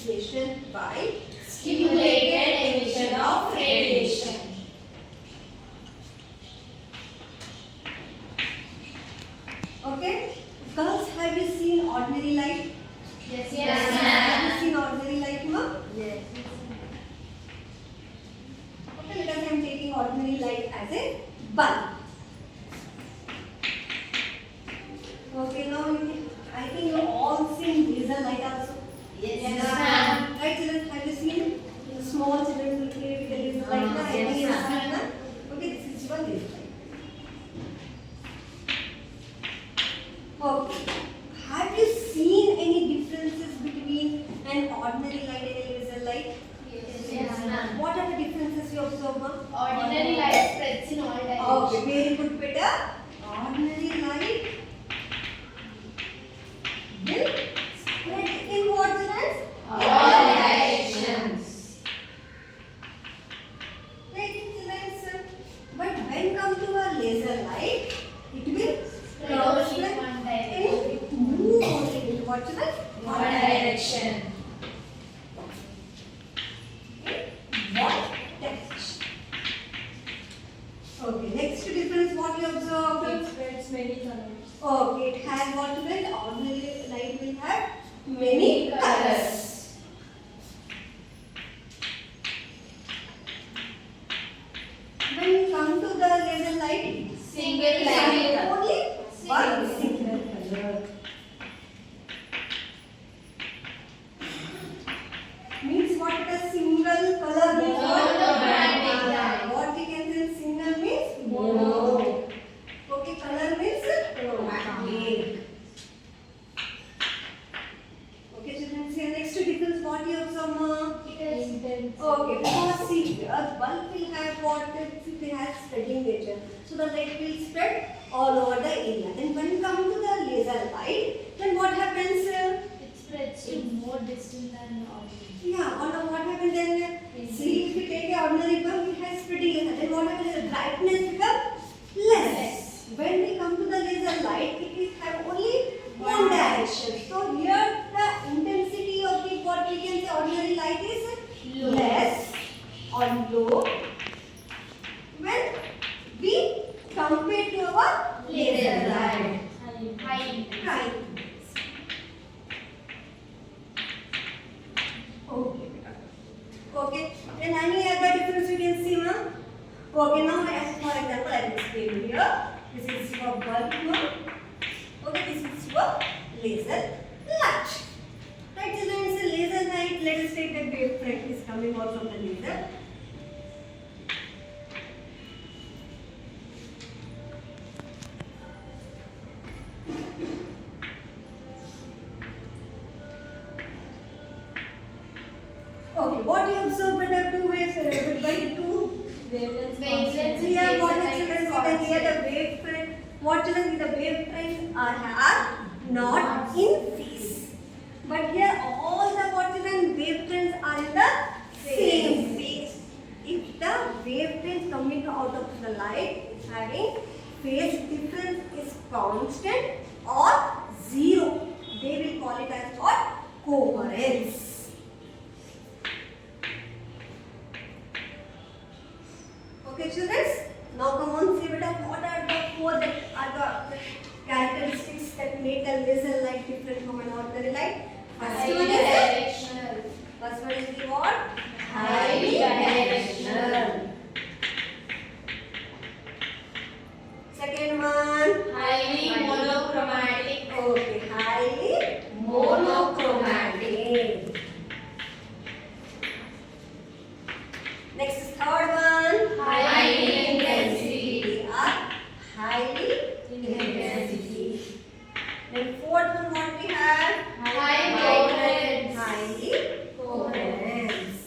radiation by stimulated emission of radiation. Okay. Girls, have you seen ordinary light? Yes, Have you ma'am. seen ordinary light, ma'am? Yes. Okay, because I am taking ordinary light as a bulb. Okay, now I think you all seen laser light also. Yes, ma'am. Right, children? Have you seen the small children will play with the laser light? Na? I think you have seen, na? Okay, this is your laser light. Okay. Have you seen any differences between an ordinary light and a laser light? Yes, ma'am. What are the differences you observe, ma'am? Ordinary light spreads in all directions. Okay, very good, beta. Ordinary light will spread in what direction? All directions. Right, children. But when come to a laser light, it will Spread in one direction. It move only in what children? One direction. What direction? Okay, next difference what you observe? It spreads many colors. Okay, it has what children? Ordinary light will have many colors. When you come to the laser light, Single light. only one single color. Means what a single color means? Monochromatic light. What we can say single means? Mono. Okay, color means chromatic. Okay, children, see next difference what you observe, ma'am? Okay, because see, a bulb will have what it has spreading nature. So the light will spread all over the area. Then when you come to the laser light, then what happens? It spreads to more distant than ordinary. Yeah, or what happens then? See, if you take an ordinary bulb, it has spreading nature. Then what happens? The brightness becomes less. When we come to the laser light, it is have only one direction. So here the intensity of the what we can say ordinary light is Low. less or low when we compare to our laser light. High. Right. Okay. Okay. Then any other difference you can see, ma'am? Okay. Now, as for example, I will explain here. This is your bulb, ma'am. Okay. This is your laser light. Right. So then it's a laser light. Let us take the wavefront is coming out from the laser. Okay, what you observe when there are two waves by two Wavelengths. here, what the children see that here the wavefront, what children see the wavefronts are not in phase. But here all the what children wavefronts are in the same phase. If the wavefronts coming out of the light is having phase difference is constant or zero, they will call it as what? Coherence. Okay, children. Now come on, say beta, what are the four that are the characteristics that make a laser light different from an ordinary light? First one is Directional. first one is the what? Highly directional. Second one. Highly monochromatic. Okay, highly Monochromatic. Next is third one. Highly intensity. They are highly intensity. Then fourth one what we have? High coherence. Highly coherence.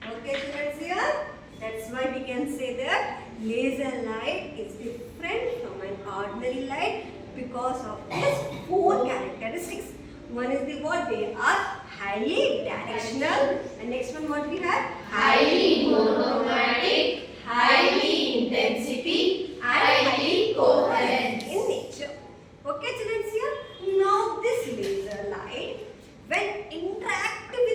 Okay, children, here. That's why we can say that laser light is different from an ordinary light because of these four characteristics. One is the what? They are highly directional. And next one what we have? Highly monochromatic. Highly intensity. Highly coherent. In nature. Okay, children, here. Now this laser light, when interactive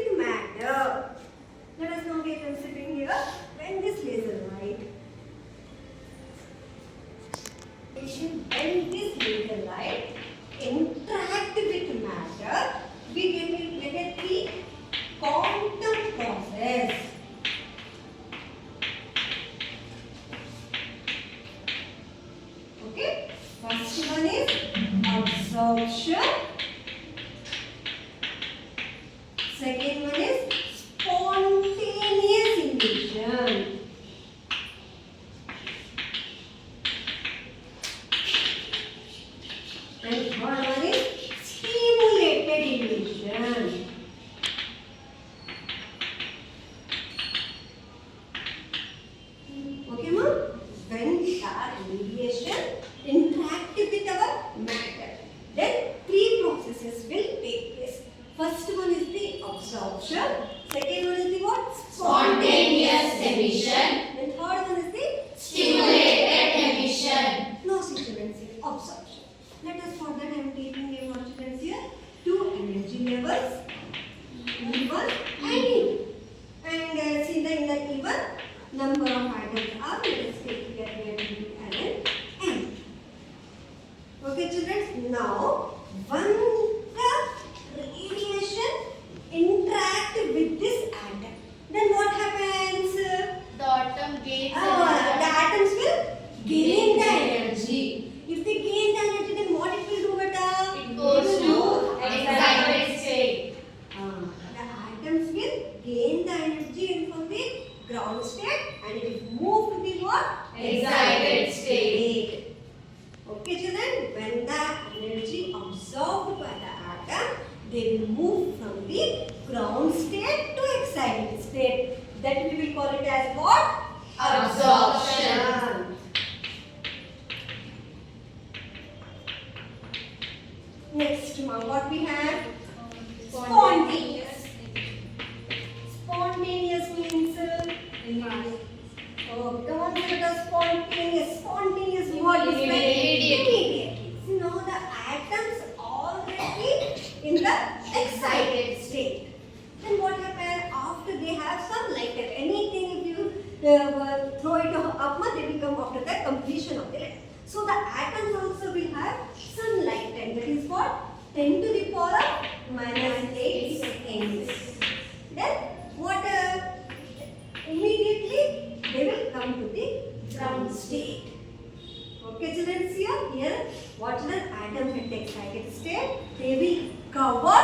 Second one is spontaneous emission. And third one is stimulated emission. Okay, ma'am? When the radiation interact with our matter, then three processes will take place. First one is the absorption. Second one is the what? Spontaneous emission. And third one is the Stimulated emission. no students here. Absorption. Let us for that I am taking a one students here. Two energy levels, E1 and E2. And see the in the E1 number of atoms are. Let us take here we are taking N. Okay, children. Now, when the radiation interact with this atom, then what happens? The atom gains The atoms will gain the energy. If they gain the energy, then what it will do, beta? It goes to excited state. The atoms will gain the energy from the ground state and it will move to the what? Excited state. Okay, children, when the energy absorbed by the atom, they will move from the ground state to excited state. That we will call it as what? Absorption. Next, ma'am, what we have? Spontaneous. Spontaneous means oh, come on, let us spontaneous. Spontaneous what is immediately. See, now the atoms already in the excited state. Then what happens after they have some lighter? Anything if you throw it up, they will come after the completion of the light. So the atoms also will have some light time. That is what? 10 to the power of -8 seconds. Then what? Immediately they will come to the ground state. Okay, children, here what children? Atoms at the excited state, they will cover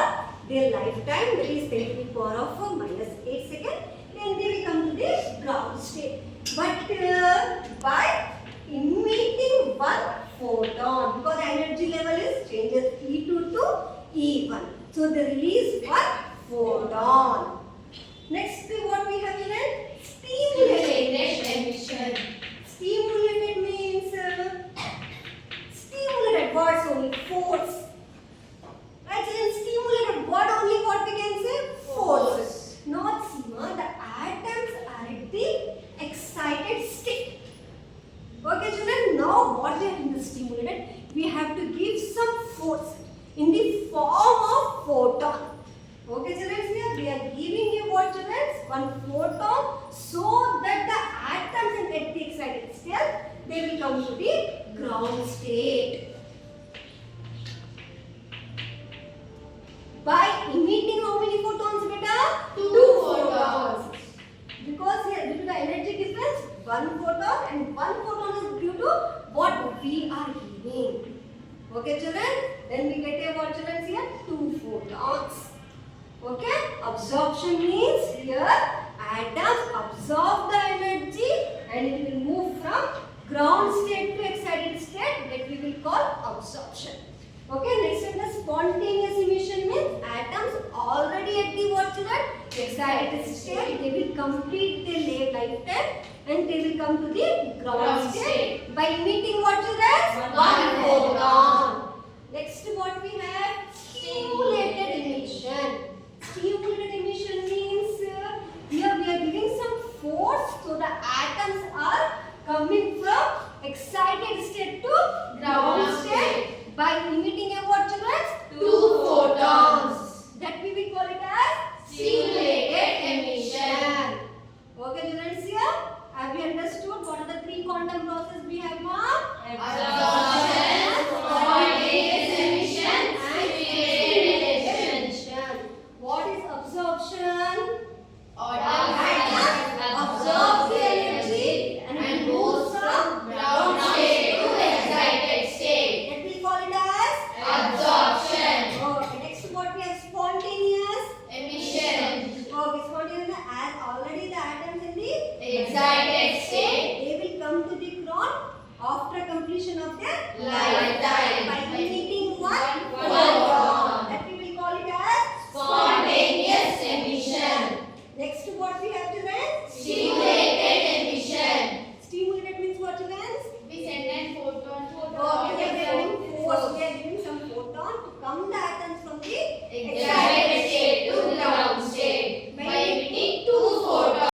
their lifetime, that is 10 to the power of -8 seconds. Then they will come to the ground state. But by emitting one photon, because the energy level is changes E2 to E1. So they release one photon. Next, what we have children? Stimulated emission. Stimulated means stimulated words only, force. Right, children, stimulated word only what we can say? Force. Not Sima, the atoms are at the excited state. Okay, children, now what they are in the stimulated, we have to give some force in the form of photon. Okay, children, here we are giving you what, children? One photon, so that the atoms at the excited state, they will come to the ground state. By emitting how many photons, beta? Two photons. Because here due to the energy difference, one photon and one photon is due to what we are giving. Okay, children? Then we get a what, children, here? Two photons. Okay? Absorption means here atoms absorb the energy and it will move from ground state to excited state, that we will call absorption. Okay, next one, the spontaneous emission means atoms already at the what, children? Excited state, they will complete their lifetime and they will come to the ground state by emitting what, children? One photon. Next, what we have? Stimulated emission. Stimulated emission means here we are giving some force, so the atoms are coming from excited state to ground state by emitting a what, children? Two photons. That we will call it as Stimulated emission. Okay, children, here have you understood what are the three quantum processes we have, ma'am? Absorption, spontaneous emission, stimulated emission. What is absorption? Atoms absorb the energy and moves from ground state to excited state. That we call it as Absorption. okay. Next, what we have? Spontaneous Emission. light.